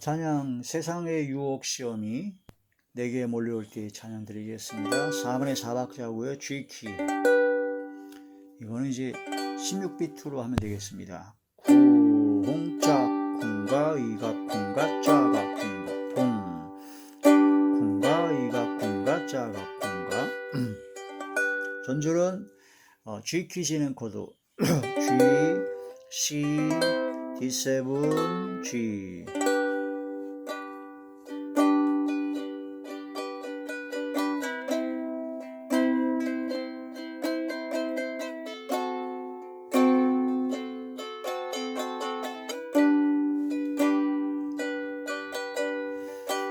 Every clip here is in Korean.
찬양 세상의 유혹 시험이 내게 몰려올 때 찬양 드리겠습니다. 4분의 4박자고요. G키 이거는 이제 16비트로 하면 되겠습니다. 쿵짝 쿵가 이가 쿵가 짜가 쿵가 쿵가 이가 쿵가 짜가 쿵가 전줄은 G키 진행 코드 G, C, D7, G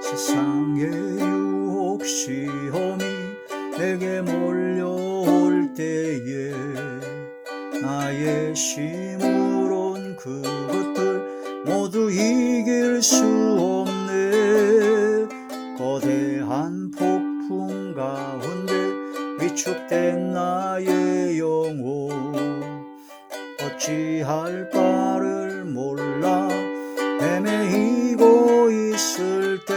세상의 유혹 시험이 내게 몰려올 때에 나의 힘으론 그것들 모두 이길 수 없네. 거대한 폭풍 가운데 위축된 나의 영혼 어찌할 바를 몰라 헤매이고 있을 때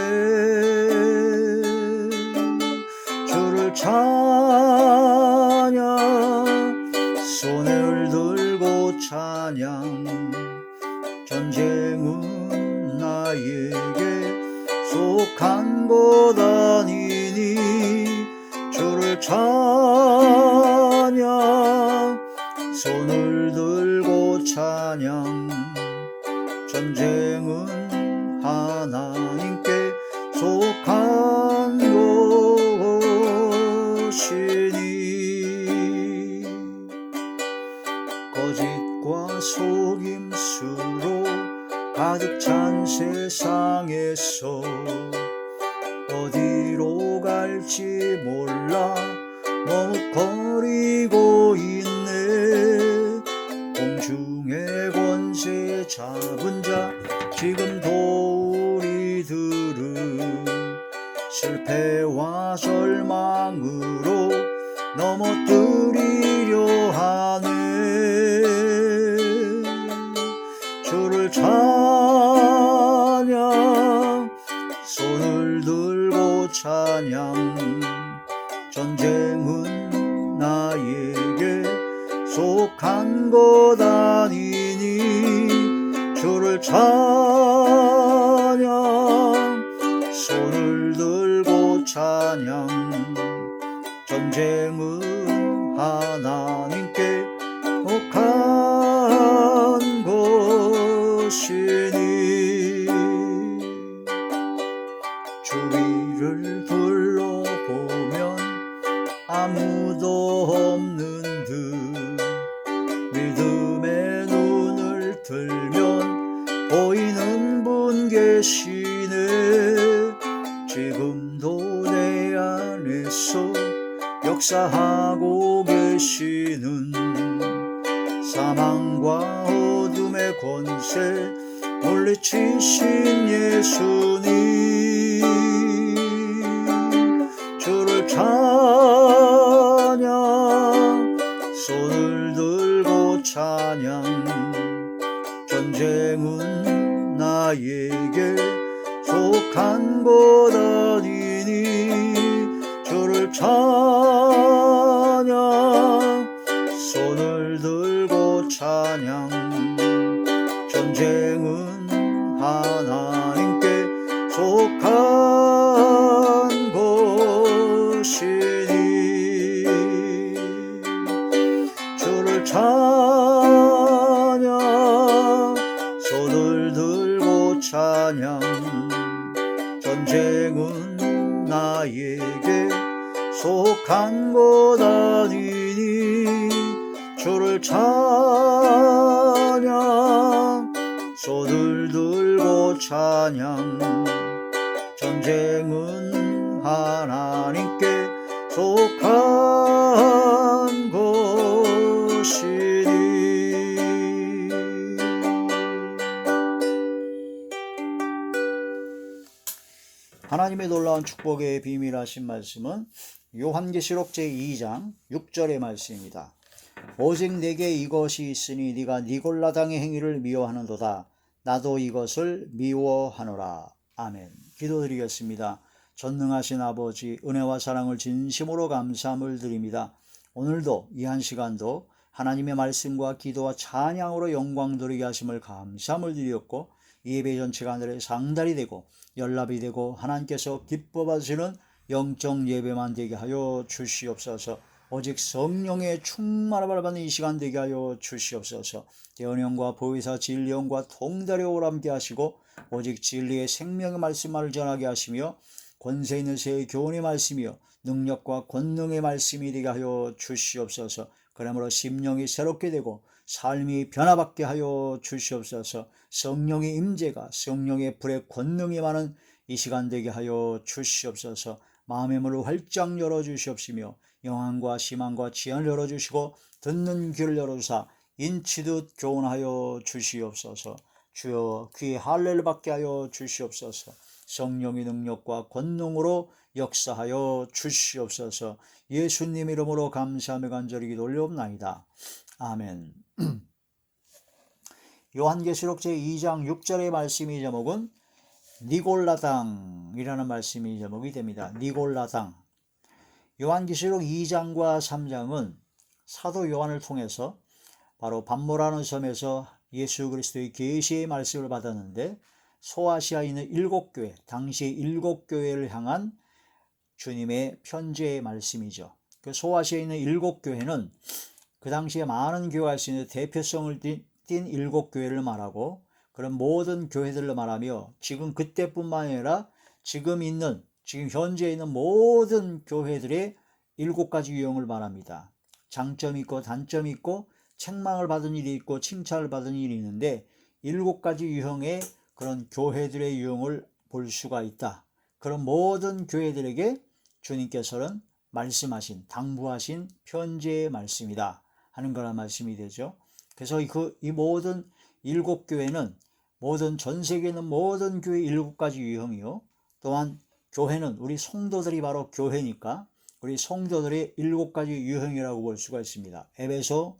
주를 찬양 손을 들고 찬양 전쟁은 나에게 속한 것 아니니 주를 찬양 손을 들고 찬양 전쟁은 하나님께 속한 것이니 거짓과 속임수로 가득 찬 세상에서 어디로 갈지 몰라 머뭇거리고 있네. 공중의 권세 잡은 자 지금도 우리들은 실패와 절망으로 넘어뜨리려 하네. 주를 찬양 손을 들고 찬양 전쟁은 나에게 속한 것 아니니 주를 찬양 손을 들고 찬양 전쟁은 하나님께 속한 것이니 주위를 둘러보면 아무도 없는 듯 믿음의 눈을 들면 보이는 분 계시네. 지금도 내 안에서 역사하고 계시는 사망과 어둠의 권세 물리치신 예수님 주를 찬양 손을 들고 찬양 전쟁은 나에게 속한 것 아니니 주를 찬양 손을 들고 찬양 전쟁은 하나님께 속한 것이니 주를 찬양 손을 들고 찬양 전쟁은 나에게 속한 것 아니니 주를 찬양 손을 들고 찬양 전쟁은 하나님께 속한 것이니 하나님의 놀라운 축복의 비밀하신 말씀은 요한계시록 제2장 6절의 말씀입니다. 오직 내게 이것이 있으니 네가 니골라당의 행위를 미워하는도다. 나도 이것을 미워하노라. 아멘. 기도드리겠습니다. 전능하신 아버지, 은혜와 사랑을 진심으로 감사함을 드립니다. 오늘도 이 한 시간도 하나님의 말씀과 기도와 찬양으로 영광 돌리게 하심을 감사함을 드리었고, 이 예배 전체가 하늘의 상달이 되고 연락이 되고 하나님께서 기뻐 받으시는 영적 예배만 되게 하여 주시옵소서. 오직 성령의 충만함을 받는 이 시간 되게 하여 주시옵소서. 대언령과 보혜사 진리언과 통달의 오람게 하시고, 오직 진리의 생명의 말씀을 전하게 하시며, 권세 있는 새 교훈의 말씀이요 능력과 권능의 말씀이 되게 하여 주시옵소서. 그러므로 심령이 새롭게 되고 삶이 변화받게 하여 주시옵소서. 성령의 임재가, 성령의 불의 권능이 많은 이 시간 되게 하여 주시옵소서. 마음의 문을 활짝 열어주시옵시며 영안과 희망과 지혜를 열어주시고 듣는 귀를 열어주사 인치듯 교훈하여 주시옵소서. 주여 귀에 할례를 받게 하여 주시옵소서. 성령의 능력과 권능으로 역사하여 주시옵소서. 예수님 이름으로 감사하며 간절히 기도 올려옵나이다. 아멘. 요한계시록 제2장 6절의 말씀이 제목은 니골라당이라는 말씀이 제목이 됩니다. 니골라당. 요한계시록 2장과 3장은 사도 요한을 통해서 바로 반모라는 섬에서 예수 그리스도의 계시의 말씀을 받았는데, 소아시아에 있는 7교회, 당시 7교회를 향한 주님의 편지의 말씀이죠. 그 소아시아에 있는 7교회는 그 당시에 많은 교회가 있었는데 대표성을 띈 7교회를 말하고, 그런 모든 교회들을 말하며 지금 그때뿐만 아니라 지금 현재 있는 모든 교회들의 7가지 유형을 말합니다. 장점이 있고 단점이 있고 책망을 받은 일이 있고 칭찬을 받은 일이 있는데 7가지 유형의 그런 교회들의 유형을 볼 수가 있다. 그런 모든 교회들에게 주님께서는 말씀하신, 당부하신 편지의 말씀이다 하는 거란 말씀이 되죠. 그래서 이 모든 7교회는 전 세계에 있는 모든 교회 7가지 유형이요, 또한 교회는 우리 성도들이 바로 교회니까 우리 성도들의 7가지 유형이라고 볼 수가 있습니다. 에베소,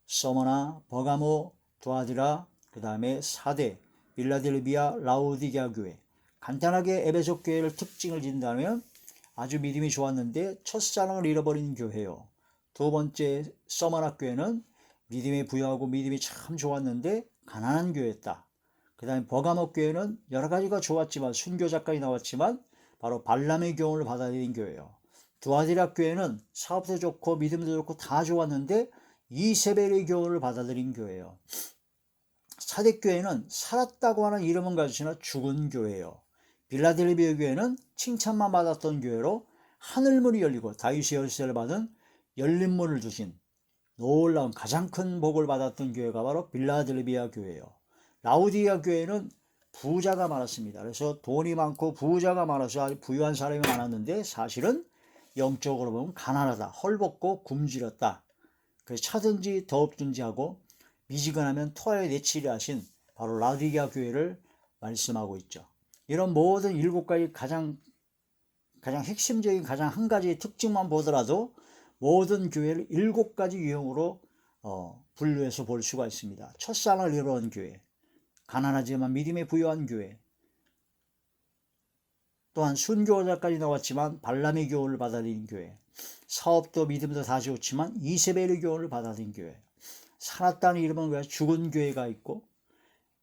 서머나, 버가모, 두아디라, 그 다음에 사대, 빌라델비아, 라우디게아 교회. 간단하게 에베소 교회를 특징을 진다면 아주 믿음이 좋았는데 첫사랑을 잃어버린 교회요. 두 번째 서머나 교회는 믿음에 부유하고 믿음이 참 좋았는데 가난한 교회였다. 그 다음에 버가모 교회는 여러 가지가 좋았지만 순교자까지 나왔지만 바로 발람의 교훈을 받아들인 교회예요. 두아디라 교회는 사업도 좋고 믿음도 좋고 다 좋았는데 이세벨의 교훈을 받아들인 교회예요. 사대 교회는 살았다고 하는 이름은 가지나 죽은 교회예요. 빌라델비아 교회는 칭찬만 받았던 교회로 하늘문이 열리고 다윗의 열쇠를 받은 열린 문을 두신 놀라운 가장 큰 복을 받았던 교회가 바로 빌라델비아 교회예요. 라우디게아 교회는 부자가 많았습니다. 그래서 돈이 많고 부자가 많아서 아주 부유한 사람이 많았는데 사실은 영적으로 보면 가난하다, 헐벗고 굶주렸다. 그래서 차든지 더웁든지 하고 미지근하면 토하에 내치려 하신 바로 라우디게아 교회를 말씀하고 있죠. 이런 모든 7가지 가장 핵심적인 가장 한 가지의 특징만 보더라도 모든 교회를 7가지 유형으로 분류해서 볼 수가 있습니다. 첫사랑을 잃어버린 교회, 가난하지만 믿음에 부유한 교회, 또한 순교자까지 나왔지만 발람의 교훈을 받아들인 교회, 사업도 믿음도 다 좋지만 이세벨의 교훈을 받아들인 교회, 살았다는 이름은 왜 죽은 교회가 있고,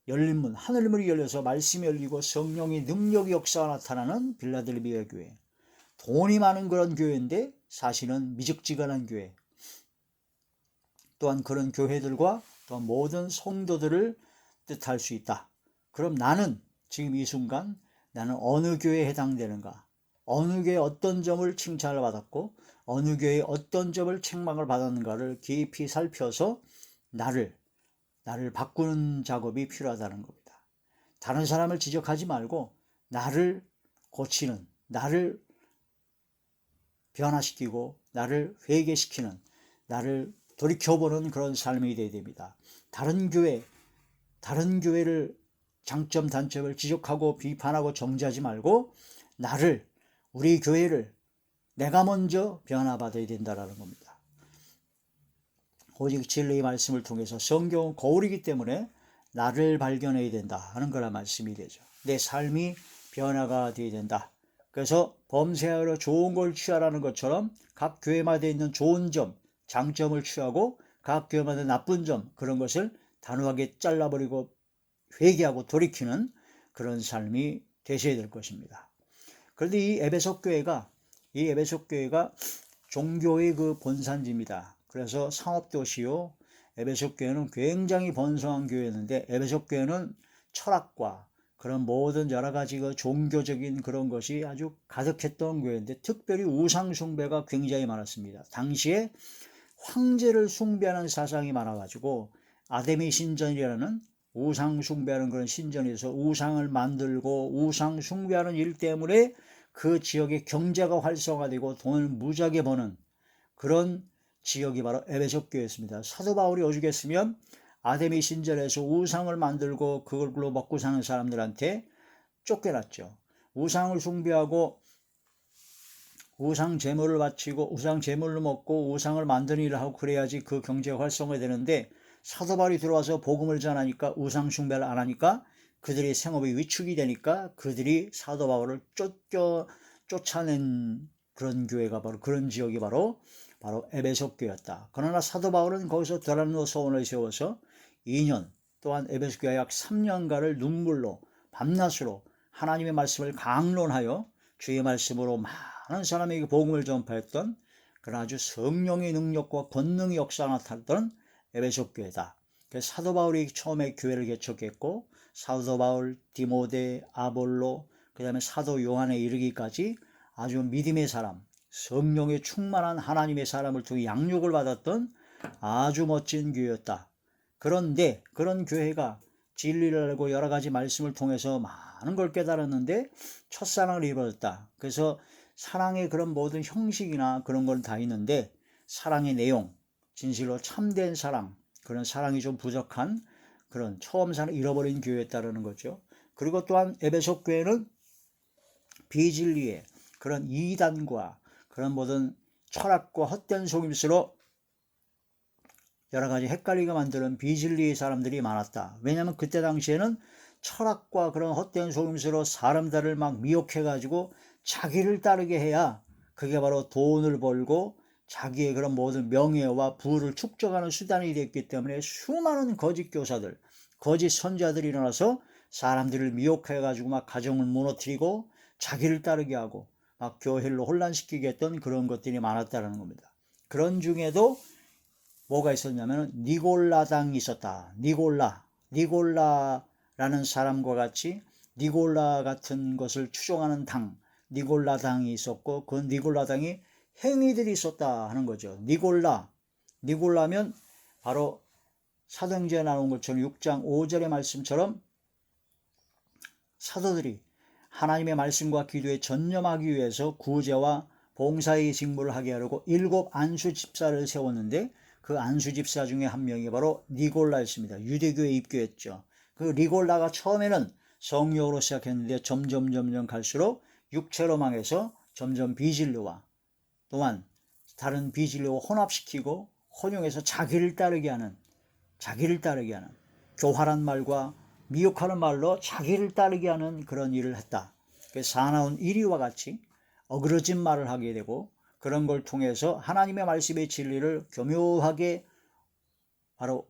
열린 문, 하늘문이 열려서 말씀이 열리고 성령의 능력의 역사가 나타나는 빌라델비아 교회, 돈이 많은 그런 교회인데 사실은 미적지근한 교회, 또한 그런 교회들과 또 모든 성도들을 뜻할 수 있다. 그럼 나는 지금 이 순간 나는 어느 교회에 해당되는가, 어느 교회에 어떤 점을 칭찬을 받았고 어느 교회에 어떤 점을 책망을 받았는가를 깊이 살펴서 나를 바꾸는 작업이 필요하다는 겁니다. 다른 사람을 지적하지 말고 나를 고치는, 나를 변화시키고 나를 회개시키는, 나를 돌이켜보는 그런 삶이 되어야 됩니다. 다른 교회를 장점 단점을 지적하고 비판하고 정죄하지 말고 우리 교회를 내가 먼저 변화받아야 된다는 겁니다. 오직 진리의 말씀을 통해서, 성경은 거울이기 때문에 나를 발견해야 된다 하는 거란 말씀이 되죠. 내 삶이 변화가 되어야 된다. 그래서 범세하여 좋은 걸 취하라는 것처럼 각 교회마다 있는 좋은 점, 장점을 취하고 각 교회마다 나쁜 점, 그런 것을 단호하게 잘라버리고 회개하고 돌이키는 그런 삶이 되셔야 될 것입니다. 그런데 이 에베소 교회가 종교의 그 본산지입니다. 그래서 상업도시요, 에베소 교회는 굉장히 번성한 교회였는데, 에베소 교회는 철학과 그런 모든 여러 가지 그 종교적인 그런 것이 아주 가득했던 교회인데, 특별히 우상 숭배가 굉장히 많았습니다. 당시에 황제를 숭배하는 사상이 많아가지고 아데미 신전이라는 우상 숭배하는 그런 신전에서 우상을 만들고 우상 숭배하는 일 때문에 그 지역의 경제가 활성화되고 돈을 무지하게 버는 그런 지역이 바로 에베소 교회였습니다. 사도 바울이 오죽했으면 아데미 신전에서 우상을 만들고 그걸로 먹고 사는 사람들한테 쫓겨났죠. 우상을 숭배하고 우상 제물을 바치고 우상 제물로 먹고 우상을 만드는 일을 하고 그래야지 그 경제가 활성화되는데, 사도 바울이 들어와서 복음을 전하니까 우상 숭배를 안 하니까 그들의 생업이 위축이 되니까 그들이 사도 바울을 쫓아낸 그런 교회가 바로 그런 지역이 바로 에베소 교회였다. 그러나 사도 바울은 거기서 드라노 서원을 세워서 2년 또한 에베소 교회 약 3년간을 눈물로 밤낮으로 하나님의 말씀을 강론하여 주의 말씀으로 많은 사람에게 복음을 전파했던 그런 아주 성령의 능력과 권능의 역사가 나타났던 에베소 교회다. 그래서 사도 바울이 처음에 교회를 개척했고, 사도 바울, 디모데, 아볼로, 그 다음에 사도 요한에 이르기까지 아주 믿음의 사람, 성령에 충만한 하나님의 사람을 통해 양육을 받았던 아주 멋진 교회였다. 그런데 그런 교회가 진리를 알고 여러 가지 말씀을 통해서 많은 걸 깨달았는데 첫사랑을 잃어버렸다. 그래서 사랑의 그런 모든 형식이나 그런 건 다 있는데 사랑의 내용, 진실로 참된 사랑, 그런 사랑이 좀 부족한 그런 처음 사랑 잃어버린 교회였다는 거죠. 그리고 또한 에베소 교회는 비진리의 그런 이단과 그런 모든 철학과 헛된 속임수로 여러 가지 헷갈리게 만드는 비진리의 사람들이 많았다. 왜냐하면 그때 당시에는 철학과 그런 헛된 속임수로 사람들을 막 미혹해가지고 자기를 따르게 해야 그게 바로 돈을 벌고 자기의 그런 모든 명예와 부를 축적하는 수단이 됐기 때문에 수많은 거짓 교사들, 거짓 선자들이 일어나서 사람들을 미혹해가지고 막 가정을 무너뜨리고 자기를 따르게 하고 막 교회를 혼란시키게 했던 그런 것들이 많았다는 겁니다. 그런 중에도 뭐가 있었냐면 니골라당이 있었다. 니골라라는 사람과 같이 니골라 같은 것을 추종하는 당, 니골라당이 있었고, 그 니골라당이 행위들이 있었다 하는 거죠. 니골라면 바로 사도행전에 나온 것처럼 6장 5절의 말씀처럼 사도들이 하나님의 말씀과 기도에 전념하기 위해서 구제와 봉사의 직무를 하게 하려고 7 안수 집사를 세웠는데, 그 안수 집사 중에 한 명이 바로 니골라였습니다. 유대교에 입교했죠. 그 니골라가 처음에는 성령으로 시작했는데 점점 갈수록 육체로 망해서 점점 비진리와 또한 다른 비진리와 혼합시키고 혼용해서 자기를 따르게 하는 교활한 말과 미혹하는 말로 자기를 따르게 하는 그런 일을 했다. 그래서 사나운 이리와 같이 어그러진 말을 하게 되고, 그런 걸 통해서 하나님의 말씀의 진리를 교묘하게 바로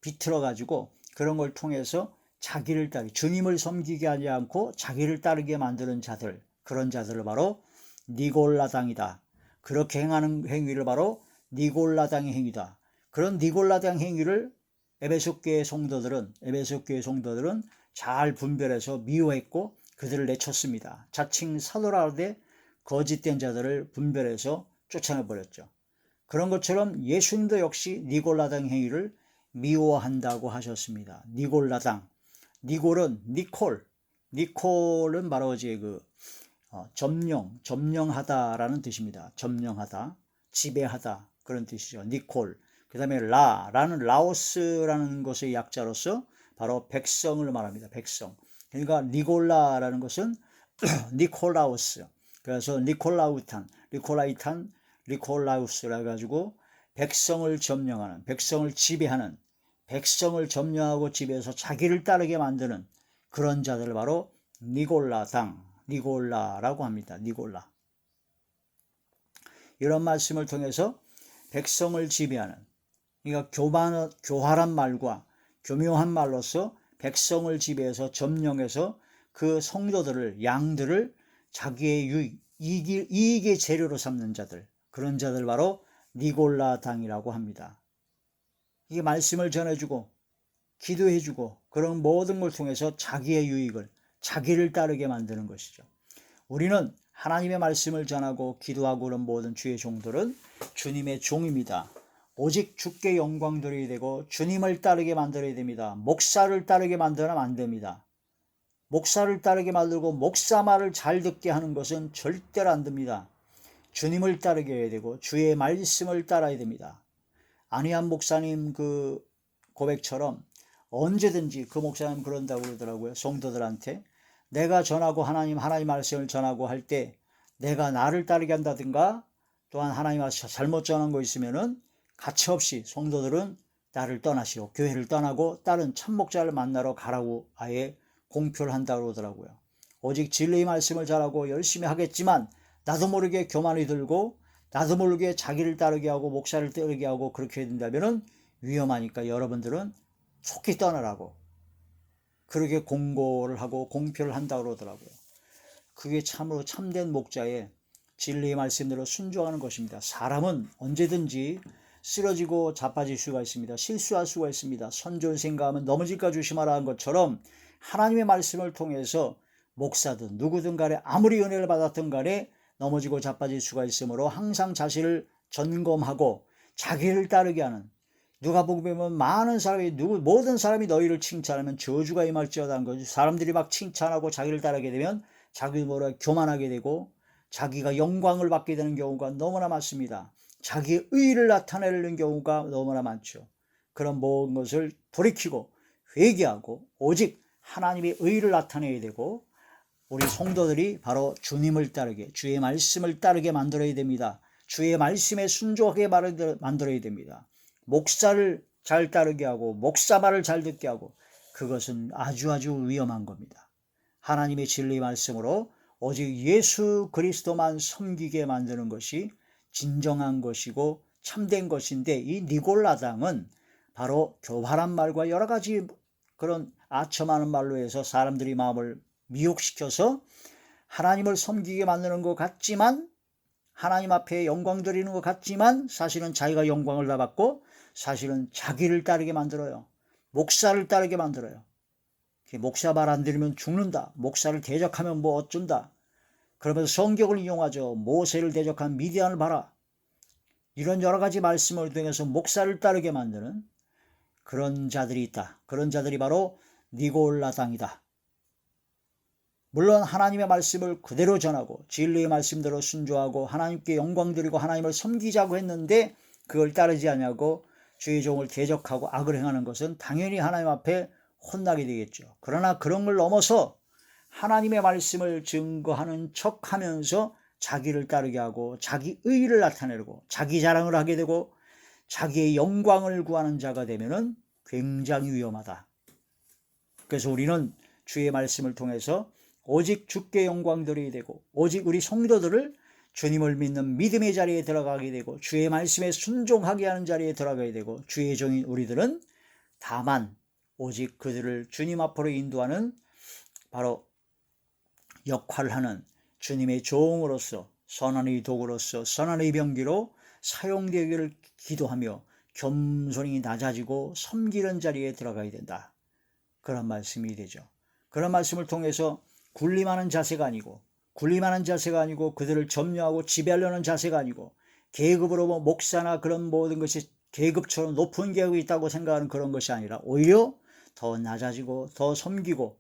비틀어 가지고 그런 걸 통해서 자기를 따르게, 주님을 섬기게 하지 않고 자기를 따르게 만드는 자들, 그런 자들을 바로 니골라당이다. 그렇게 행하는 행위를 바로 니골라당의 행위다. 그런 니골라당 행위를 에베소 교회 성도들은 잘 분별해서 미워했고 그들을 내쳤습니다. 자칭 사도라 하되 거짓된 자들을 분별해서 쫓아내버렸죠. 그런 것처럼 예수님도 역시 니골라당 행위를 미워한다고 하셨습니다. 니골라당. 니골은 니콜은 바로 이제 점령하다라는 뜻입니다. 점령하다, 지배하다 그런 뜻이죠. 니콜. 그 다음에 라는 라오스라는 것의 약자로서 바로 백성을 말합니다. 백성. 그러니까 니골라라는 것은 니콜라우스. 그래서 니콜라우스라 해가지고 백성을 점령하는, 백성을 지배하는, 백성을 점령하고 지배해서 자기를 따르게 만드는 그런 자들을 바로 니골라라고 합니다. 니골라. 이런 말씀을 통해서 백성을 지배하는, 그러니까 교활한 말과 교묘한 말로서 백성을 지배해서 점령해서 그 성도들을, 양들을 자기의 이익의 재료로 삼는 자들, 그런 자들 바로 니골라당이라고 합니다. 이게 말씀을 전해주고 기도해주고 그런 모든 걸 통해서 자기의 유익을, 자기를 따르게 만드는 것이죠. 우리는 하나님의 말씀을 전하고 기도하고 그런 모든 주의 종들은 주님의 종입니다. 오직 주께 영광 드려야 되고 주님을 따르게 만들어야 됩니다. 목사를 따르게 만들면 안 됩니다. 목사를 따르게 만들고 목사 말을 잘 듣게 하는 것은 절대로 안 됩니다. 주님을 따르게 해야 되고 주의 말씀을 따라야 됩니다. 안희한 목사님 그 고백처럼 언제든지 그 목사님 그런다고 그러더라고요. 성도들한테 내가 전하고 하나님 말씀을 전하고 할 때 내가 나를 따르게 한다든가 또한 하나님 말씀 잘못 전한 거 있으면은 가차없이 성도들은 나를 떠나시오, 교회를 떠나고 다른 참목자를 만나러 가라고 아예 공표를 한다고 그러더라고요. 오직 진리의 말씀을 잘하고 열심히 하겠지만 나도 모르게 교만이 들고 나도 모르게 자기를 따르게 하고 목사를 따르게 하고 그렇게 된다면은 위험하니까 여러분들은 속히 떠나라고 그렇게 공고를 하고 공표를 한다고 그러더라고요. 그게 참으로 참된 목자의 진리의 말씀대로 순종하는 것입니다. 사람은 언제든지 쓰러지고 자빠질 수가 있습니다. 실수할 수가 있습니다. 선조를 생각하면 넘어질까 조심하라 한 것처럼 하나님의 말씀을 통해서 목사든 누구든 간에 아무리 은혜를 받았든 간에 넘어지고 자빠질 수가 있으므로 항상 자신을 점검하고 자기를 따르게 하는, 누가복음에 보면 많은 사람이 모든 사람이 너희를 칭찬하면 저주가 임할지어다 한 거죠. 사람들이 막 칭찬하고 자기를 따르게 되면 자기도 모르게 교만하게 되고 자기가 영광을 받게 되는 경우가 너무나 많습니다. 자기의 의의를 나타내는 경우가 너무나 많죠. 그런 모든 것을 돌이키고 회개하고 오직 하나님의 의의를 나타내야 되고 우리 성도들이 바로 주님을 따르게, 주의 말씀을 따르게 만들어야 됩니다. 주의 말씀에 순종하게 만들어야 됩니다. 목사를 잘 따르게 하고 목사 말을 잘 듣게 하고 그것은 아주 위험한 겁니다. 하나님의 진리 말씀으로 오직 예수 그리스도만 섬기게 만드는 것이 진정한 것이고 참된 것인데 이 니골라당은 바로 교활한 말과 여러 가지 그런 아첨하는 말로 해서 사람들이 마음을 미혹시켜서 하나님을 섬기게 만드는 것 같지만 하나님 앞에 영광 드리는 것 같지만 사실은 자기가 영광을 다 받고 사실은 자기를 따르게 만들어요. 목사를 따르게 만들어요. 목사 말 안 들으면 죽는다. 목사를 대적하면 뭐 어쩐다. 그러면서 성경을 이용하죠. 모세를 대적한 미디안을 봐라. 이런 여러 가지 말씀을 통해서 목사를 따르게 만드는 그런 자들이 있다. 그런 자들이 바로 니골라당이다. 물론 하나님의 말씀을 그대로 전하고 진리의 말씀대로 순종하고 하나님께 영광 드리고 하나님을 섬기자고 했는데 그걸 따르지 않냐고 주의 종을 대적하고 악을 행하는 것은 당연히 하나님 앞에 혼나게 되겠죠. 그러나 그런 걸 넘어서 하나님의 말씀을 증거하는 척하면서 자기를 따르게 하고 자기 의의를 나타내고 자기 자랑을 하게 되고 자기의 영광을 구하는 자가 되면은 굉장히 위험하다. 그래서 우리는 주의 말씀을 통해서 오직 주께 영광 드려야 되고 오직 우리 성도들을 주님을 믿는 믿음의 자리에 들어가게 되고 주의 말씀에 순종하게 하는 자리에 들어가게 되고 주의 종인 우리들은 다만 오직 그들을 주님 앞으로 인도하는 바로 역할을 하는 주님의 종으로서 선한의 도구로서 선한의 병기로 사용되기를 기도하며 겸손히 낮아지고 섬기는 자리에 들어가야 된다. 그런 말씀이 되죠. 그런 말씀을 통해서 군림하는 자세가 아니고 그들을 점령하고 지배하려는 자세가 아니고 계급으로 뭐 목사나 그런 모든 것이 계급처럼 높은 계급이 있다고 생각하는 그런 것이 아니라 오히려 더 낮아지고 더 섬기고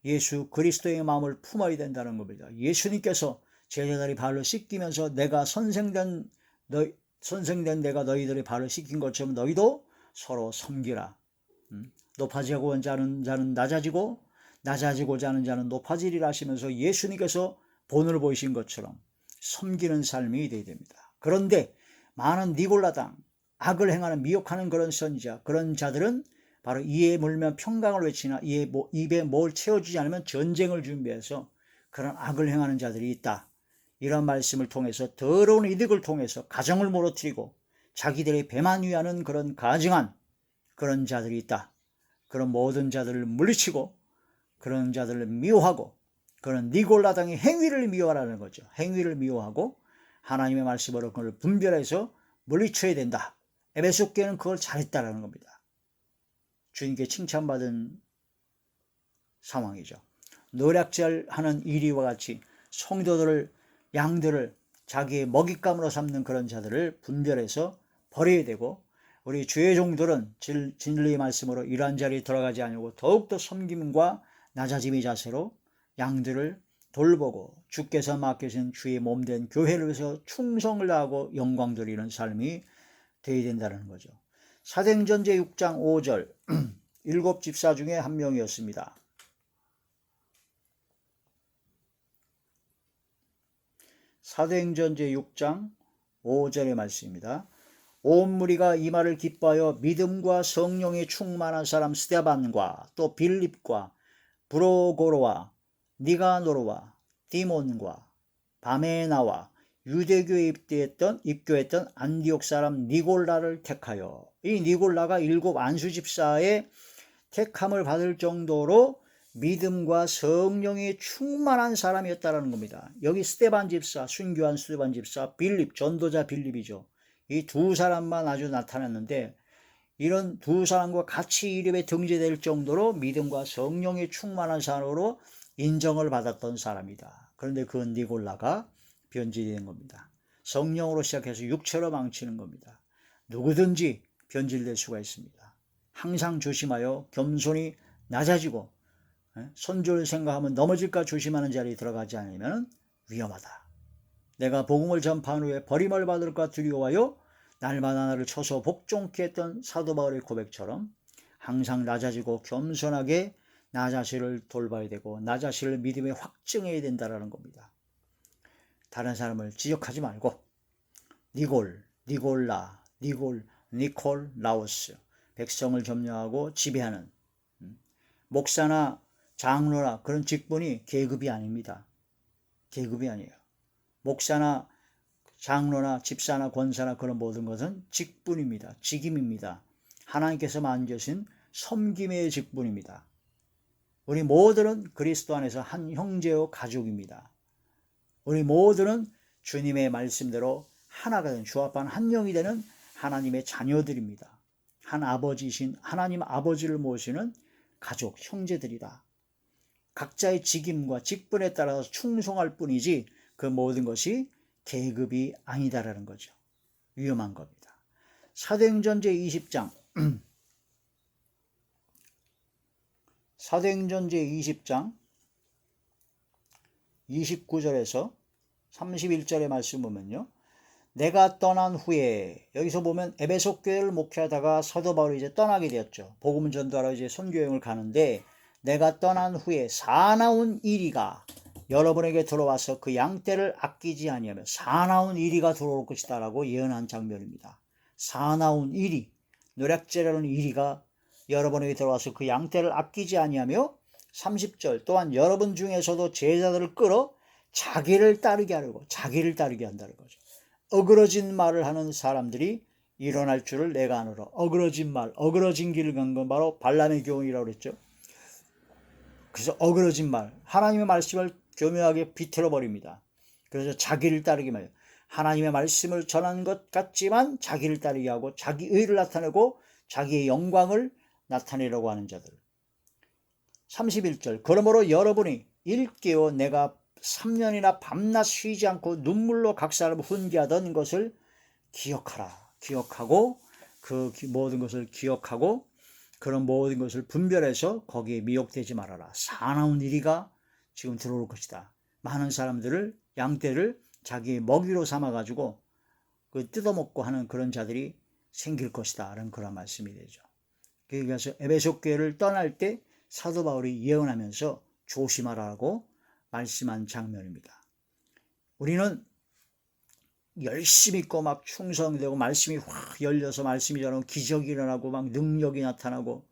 예수 그리스도의 마음을 품어야 된다는 겁니다. 예수님께서 제자들이 발을 씻기면서 내가 선생된 내가 너희들의 발을 씻긴 것처럼 너희도 서로 섬기라. 높아지고자 하는 자는 낮아지고자 하는 자는 높아지리라 하시면서 예수님께서 본을 보이신 것처럼 섬기는 삶이 되어야 됩니다. 그런데 많은 니골라당, 악을 행하는 미혹하는 그런 선지자, 그런 자들은 바로 이에 물면 평강을 외치나 입에 뭘 채워주지 않으면 전쟁을 준비해서 그런 악을 행하는 자들이 있다. 이런 말씀을 통해서 더러운 이득을 통해서 가정을 무너뜨리고 자기들의 배만 위하는 그런 가증한 그런 자들이 있다. 그런 모든 자들을 물리치고 그런 자들을 미워하고 그런 니골라당의 행위를 미워하라는 거죠. 행위를 미워하고 하나님의 말씀으로 그걸 분별해서 물리쳐야 된다. 에베소 교회는 그걸 잘했다라는 겁니다. 주님께 칭찬받은 상황이죠. 노략질하는 이리와 같이 성도들을 양들을 자기의 먹잇감으로 삼는 그런 자들을 분별해서 버려야 되고 우리 주의 종들은 진리의 말씀으로 이러한 자리에 들어가지 않고 더욱더 섬김과 낮아짐의 자세로 양들을 돌보고 주께서 맡기신 주의 몸된 교회를 위해서 충성을 다하고 영광 드리는 삶이 되어야 된다는 거죠. 사도행전제 6장 5절 일곱 집사 중에 한 명이었습니다. 사도행전제 6장 5절의 말씀입니다. 온 무리가 이 말을 기뻐하여 믿음과 성령에 충만한 사람 스데반과 또 빌립과 브로고로와 니가노르와 디몬과 바메나와 유대교에 입교했던 안디옥 사람 니골라를 택하여, 이 니골라가 일곱 안수 집사의 택함을 받을 정도로 믿음과 성령이 충만한 사람이었다는 겁니다. 여기 스데반 집사, 순교한 스데반 집사, 빌립, 전도자 빌립이죠. 이 두 사람만 아주 나타났는데 이런 두 사람과 같이 이름에 등재될 정도로 믿음과 성령이 충만한 사람으로 인정을 받았던 사람이다. 그런데 그 니골라가 변질된 겁니다. 성령으로 시작해서 육체로 망치는 겁니다. 누구든지 변질될 수가 있습니다. 항상 조심하여 겸손히 낮아지고 선조를 생각하면 넘어질까 조심하는 자리에 들어가지 않으면 위험하다. 내가 복음을 전파한 후에 버림을 받을까 두려워하여 날마다 나를 쳐서 복종케 했던 사도 바울의 고백처럼 항상 낮아지고 겸손하게 나 자신을 돌봐야 되고 나 자신을 믿음에 확증해야 된다는 겁니다. 다른 사람을 지적하지 말고 니골라, 니콜라오스, 백성을 점령하고 지배하는 목사나 장로나 그런 직분이 계급이 아닙니다. 계급이 아니에요. 목사나 장로나 집사나 권사나 그런 모든 것은 직분입니다. 직임입니다. 하나님께서 만드신 섬김의 직분입니다. 우리 모두는 그리스도 안에서 한 형제요 가족입니다. 우리 모두는 주님의 말씀대로 하나가 된 주 앞에 한 영이 되는 하나님의 자녀들입니다. 한 아버지이신 하나님 아버지를 모시는 가족, 형제들이다. 각자의 직임과 직분에 따라서 충성할 뿐이지 그 모든 것이 계급이 아니다라는 거죠. 위험한 겁니다. 사도행전제 20장 사도행전제 20장 29절에서 31절의 말씀 보면요. 내가 떠난 후에, 여기서 보면 에베소 교회를 목회하다가 사도 바울이 이제 떠나게 되었죠. 복음 전도하러 이제 선교여행을 가는데 내가 떠난 후에 사나운 이리가 여러분에게 들어와서 그 양떼를 아끼지 아니하며 사나운 이리가 들어올 것이다 라고 예언한 장면입니다. 사나운 이리, 노략질하는 이리가 여러분에게 들어와서 그 양떼를 아끼지 아니하며 30절 또한 여러분 중에서도 제자들을 끌어 자기를 따르게 한다는 거죠. 어그러진 말을 하는 사람들이 일어날 줄을 내가 아노라. 어그러진 말, 어그러진 길을 간 건 바로 발람의 교훈이라고 그랬죠. 그래서 어그러진 말, 하나님의 말씀을 교묘하게 비틀어 버립니다. 그래서 자기를 따르게 말해요. 하나님의 말씀을 전하는 것 같지만 자기를 따르게 하고 자기 의를 나타내고 자기의 영광을 나타내려고 하는 자들. 31절 그러므로 여러분이 일깨워 내가 3년이나 밤낮 쉬지 않고 눈물로 각 사람을 훈계하던 것을 기억하라. 기억하고 그 모든 것을 기억하고 그런 모든 것을 분별해서 거기에 미혹되지 말아라. 사나운 이리가 지금 들어올 것이다. 많은 사람들을 양떼를 자기의 먹이로 삼아가지고 그 뜯어먹고 하는 그런 자들이 생길 것이다. 라는 그런 말씀이 되죠. 그래서 에베소 교회를 떠날 때 사도 바울이 예언하면서 조심하라고 말씀한 장면입니다. 우리는 열심히 있고 막 충성되고 말씀이 확 열려서 말씀이 전하고 기적이 일어나고 막 능력이 나타나고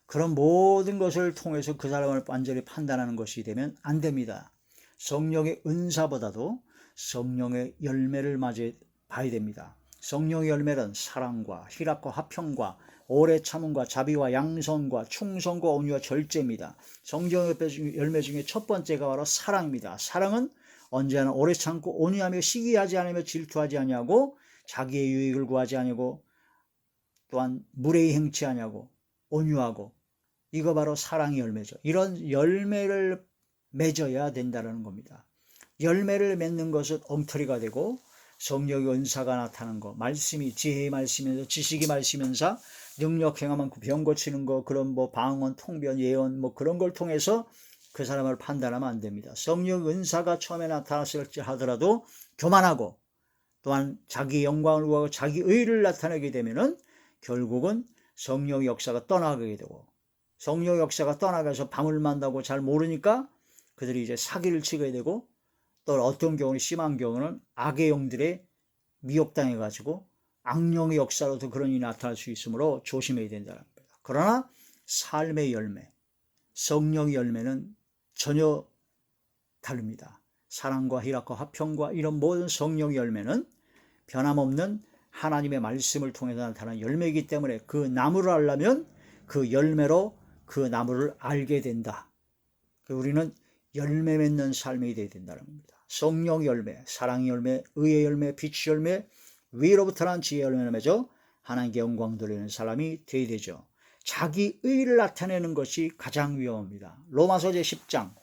그런 모든 것을 통해서 그 사람을 완전히 판단하는 것이 되면 안 됩니다. 성령의 은사보다도 성령의 열매를 맞아 봐야 됩니다. 성령의 열매는 사랑과 희락과 화평과 오래 참음과 자비와 양선과 충성과 온유와 절제입니다. 성령의 열매 중에 첫 번째가 바로 사랑입니다. 사랑은 언제나 오래 참고 온유하며 시기하지 않으며 질투하지 아니하고 자기의 유익을 구하지 아니하고 또한 무례히 행치 아니하고 온유하고, 이거 바로 사랑의 열매죠. 이런 열매를 맺어야 된다는 겁니다. 열매를 맺는 것은 엉터리가 되고 성령의 은사가 나타나는 거, 말씀이 지혜의 말씀이면서 지식의 말씀이면서 능력 행하면 병 고치는 거, 그런 뭐 방언, 통변, 예언 뭐 그런 걸 통해서 그 사람을 판단하면 안 됩니다. 성령 은사가 처음에 나타났을지 하더라도 교만하고 또한 자기 영광을 구하고 자기 의를 나타내게 되면은 결국은 성령의 역사가 떠나가게 되고, 성령의 역사가 떠나가서 밤을 만나고 잘 모르니까 그들이 이제 사기를 치게 되고, 또 어떤 경우는 심한 경우는 악의 영들에 미혹당해 가지고 악령의 역사로도 그런 일이 나타날 수 있으므로 조심해야 된다는 겁니다. 그러나 삶의 열매, 성령의 열매는 전혀 다릅니다. 사랑과 희락과 화평과 이런 모든 성령의 열매는 변함없는 하나님의 말씀을 통해서 나타나는 열매이기 때문에 그 나무를 알려면 그 열매로 그 나무를 알게 된다. 우리는 열매 맺는 삶이 되어야 된다는 겁니다. 성령 열매, 사랑의 열매, 의의 열매, 빛의 열매, 위로부터 난 지혜의 열매를 맺어 하나님께 영광 돌리는 사람이 되어야 되죠. 자기 의를 나타내는 것이 가장 위험합니다. 로마서 제10장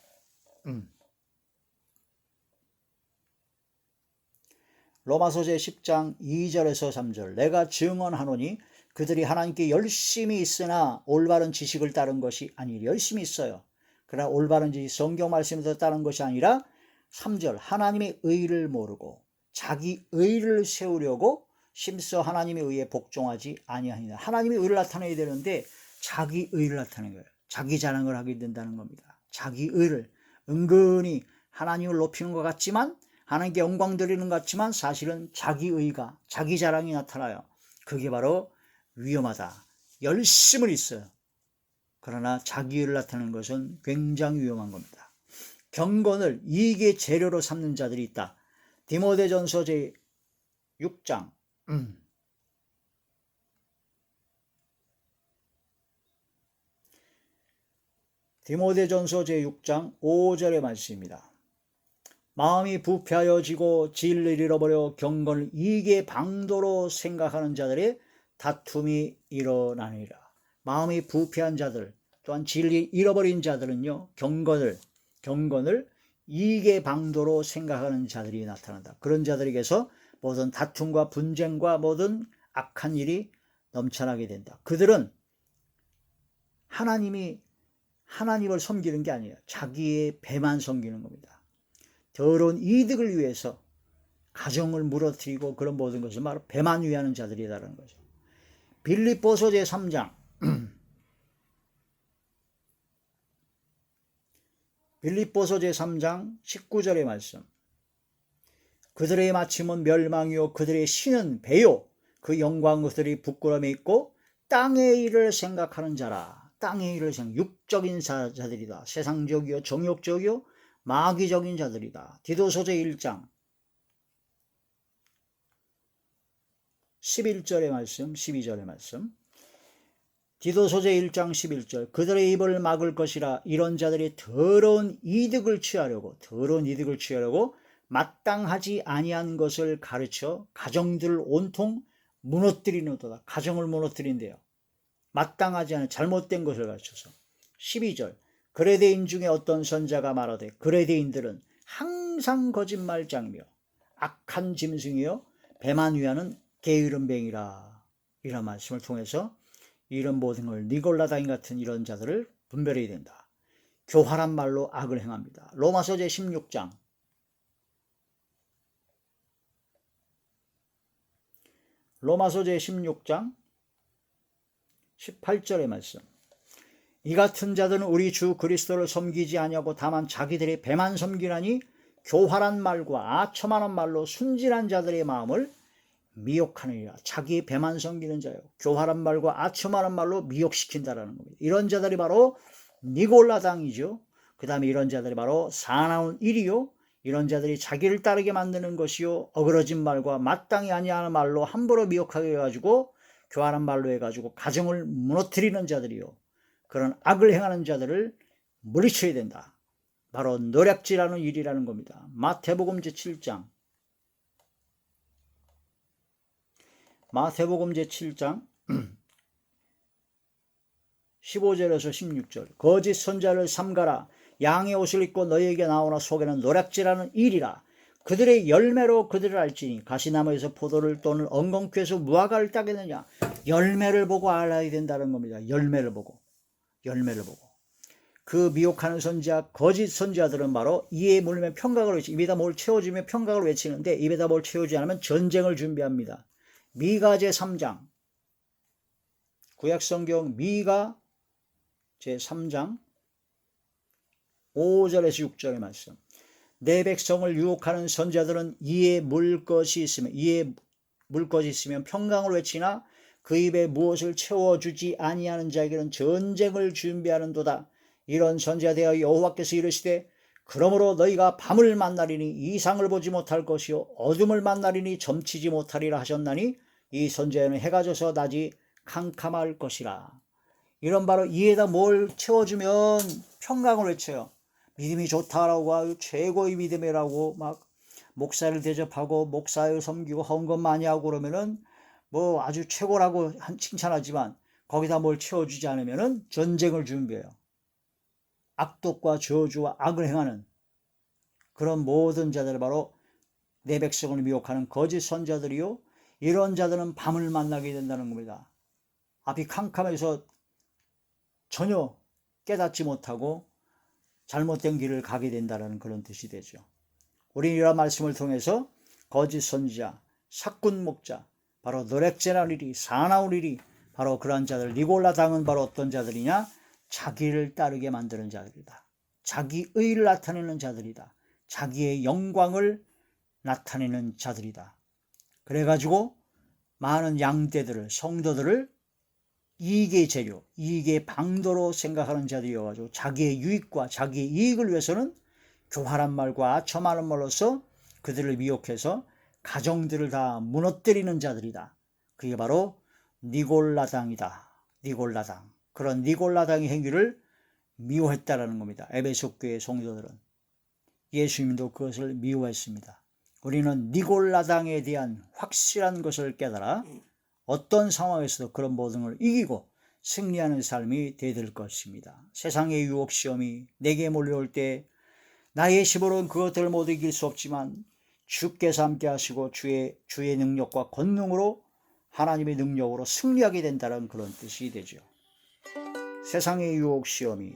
로마서 제10장 2절에서 3절, 내가 증언하노니 그들이 하나님께 열심히 있으나 올바른 지식을 따른 것이 아니라, 열심히 있어요. 그러나 올바른 지식, 성경 말씀을 따른 것이 아니라 3절, 하나님의 의를 모르고 자기 의를 세우려고 심써 하나님의 의에 복종하지 아니하니라. 하나님의 의를 나타내야 되는데 자기 의를 나타내는 거예요. 자기 자랑을 하게 된다는 겁니다. 자기 의를, 은근히 하나님을 높이는 것 같지만, 하나님께 영광 드리는 것 같지만 사실은 자기 의가, 자기 자랑이 나타나요. 그게 바로 위험하다. 열심은 있어요. 그러나 자기 의를 나타내는 것은 굉장히 위험한 겁니다. 경건을 이익의 재료로 삼는 자들이 있다. 디모데전서 제6장 디모데전서 제6장 5절의 말씀입니다. 마음이 부패하여지고 진리를 잃어버려 경건을 이익의 방도로 생각하는 자들의 다툼이 일어나니라. 마음이 부패한 자들, 또한 진리 잃어버린 자들은요, 경건을 이익의 방도로 생각하는 자들이 나타난다. 그런 자들에게서 모든 다툼과 분쟁과 모든 악한 일이 넘쳐나게 된다. 그들은 하나님을 섬기는 게 아니에요. 자기의 배만 섬기는 겁니다. 더러운 이득을 위해서 가정을 무너뜨리고 그런 모든 것을 바로 배만 위하는 자들이라는 거죠. 빌립보서 제3장 빌립보서 제3장 19절의 말씀. 그들의 마침은 멸망이요 그들의 신은 배요 그 영광 그들이 부끄러움에 있고 땅의 일을 생각하는 자라. 땅의 일을 육적인 자들이다. 세상적이요 정욕적이요 마귀적인 자들이다. 디도서 제1장 11절의 말씀, 12절의 말씀. 디도서 제1장 11절, 그들의 입을 막을 것이라. 이런 자들이 더러운 이득을 취하려고 마땅하지 아니한 것을 가르쳐 가정들을 온통 무너뜨리는도다. 가정을 무너뜨린대요. 마땅하지 않은 잘못된 것을 가르쳐서. 12절, 그레데인 중에 어떤 선자가 말하되 그레데인들은 항상 거짓말장이며 악한 짐승이요 배만 위하는 게으른 뱅이라. 이런 말씀을 통해서 이런 모든 걸 니골라다인 같은 이런 자들을 분별해야 된다. 교활한 말로 악을 행합니다. 로마서 제16장 로마서 제16장 18절의 말씀. 이 같은 자들은 우리 주 그리스도를 섬기지 아니하고 다만 자기들의 배만 섬기나니 교활한 말과 아첨하는 말로 순진한 자들의 마음을 미혹하느니라. 자기 배만 섬기는 자요. 교활한 말과 아첨하는 말로 미혹시킨다라는 겁니다. 이런 자들이 바로 니골라당이죠. 그 다음에 이런 자들이 바로 사나운 일이요. 이런 자들이 자기를 따르게 만드는 것이요. 어그러진 말과 마땅히 아니하는 말로 함부로 미혹하게 해가지고 교활한 말로 해가지고 가정을 무너뜨리는 자들이요. 그런 악을 행하는 자들을 물리쳐야 된다. 바로 노략질하는 일이라는 겁니다. 마태복음 제7장 15절에서 16절. 거짓 선자를 삼가라. 양의 옷을 입고 너희에게 나오나 속에는 노략질하는 일이라. 그들의 열매로 그들을 알지니 가시나무에서 포도를 또는 엉겅퀴에서 무화과를 따겠느냐. 열매를 보고 알아야 된다는 겁니다. 열매를 보고. 그 미혹하는 선지자, 거짓 선지자들은 바로 이에 물면 평강을 외치, 입에다 뭘 채워주면 평강을 외치는데 입에다 뭘 채우지 않으면 전쟁을 준비합니다. 미가 제3장, 구약성경 미가 제3장 5절에서 6절의 말씀. 내 백성을 유혹하는 선지자들은 이에 물 것이 있으면 평강을 외치나 그 입에 무엇을 채워주지 아니하는 자에게는 전쟁을 준비하는도다. 이런 선지자 대하여 여호와께서 이르시되 그러므로 너희가 밤을 만나리니 이상을 보지 못할 것이요 어둠을 만나리니 점치지 못하리라 하셨나니 이 선지자는 해가 져서 낮이 캄캄할 것이라. 이런 바로 이에다 뭘 채워주면 평강을 외쳐요. 믿음이 좋다라고 하고 최고의 믿음이라고 막 목사를 대접하고 목사를 섬기고 헌금 많이 하고 그러면은 뭐 아주 최고라고 칭찬하지만 거기다 뭘 채워주지 않으면은 전쟁을 준비해요. 악독과 저주와 악을 행하는 그런 모든 자들 바로 내 백성을 미혹하는 거짓 선자들이요. 이런 자들은 밤을 만나게 된다는 겁니다. 앞이 캄캄해서 전혀 깨닫지 못하고 잘못된 길을 가게 된다는 그런 뜻이 되죠. 우리는 이런 말씀을 통해서 거짓 선지자, 사꾼 목자, 바로 노략질하는 일이, 사나운 일이 바로 그러한 자들, 니골라당은 바로 어떤 자들이냐? 자기를 따르게 만드는 자들이다. 자기 의를 나타내는 자들이다. 자기의 영광을 나타내는 자들이다. 그래가지고 많은 양떼들을, 성도들을 이익의 재료, 이익의 방도로 생각하는 자들이어가지고 자기의 유익과 자기의 이익을 위해서는 교활한 말과 아첨하는 말로서 그들을 미혹해서 가정들을 다 무너뜨리는 자들이다. 그게 바로 니골라당이다. 니골라당. 그런 니골라당의 행위를 미워했다라는 겁니다. 에베소 교회 성도들은. 예수님도 그것을 미워했습니다. 우리는 니골라당에 대한 확실한 것을 깨달아 어떤 상황에서도 그런 모든 걸 이기고 승리하는 삶이 되될 것입니다. 세상의 유혹 시험이 내게 몰려올 때 나의 힘으로는 그것들을 모두 이길 수 없지만 주께서 함께 하시고 주의 능력과 권능으로 하나님의 능력으로 승리하게 된다는 그런 뜻이 되죠. 세상의 유혹 시험이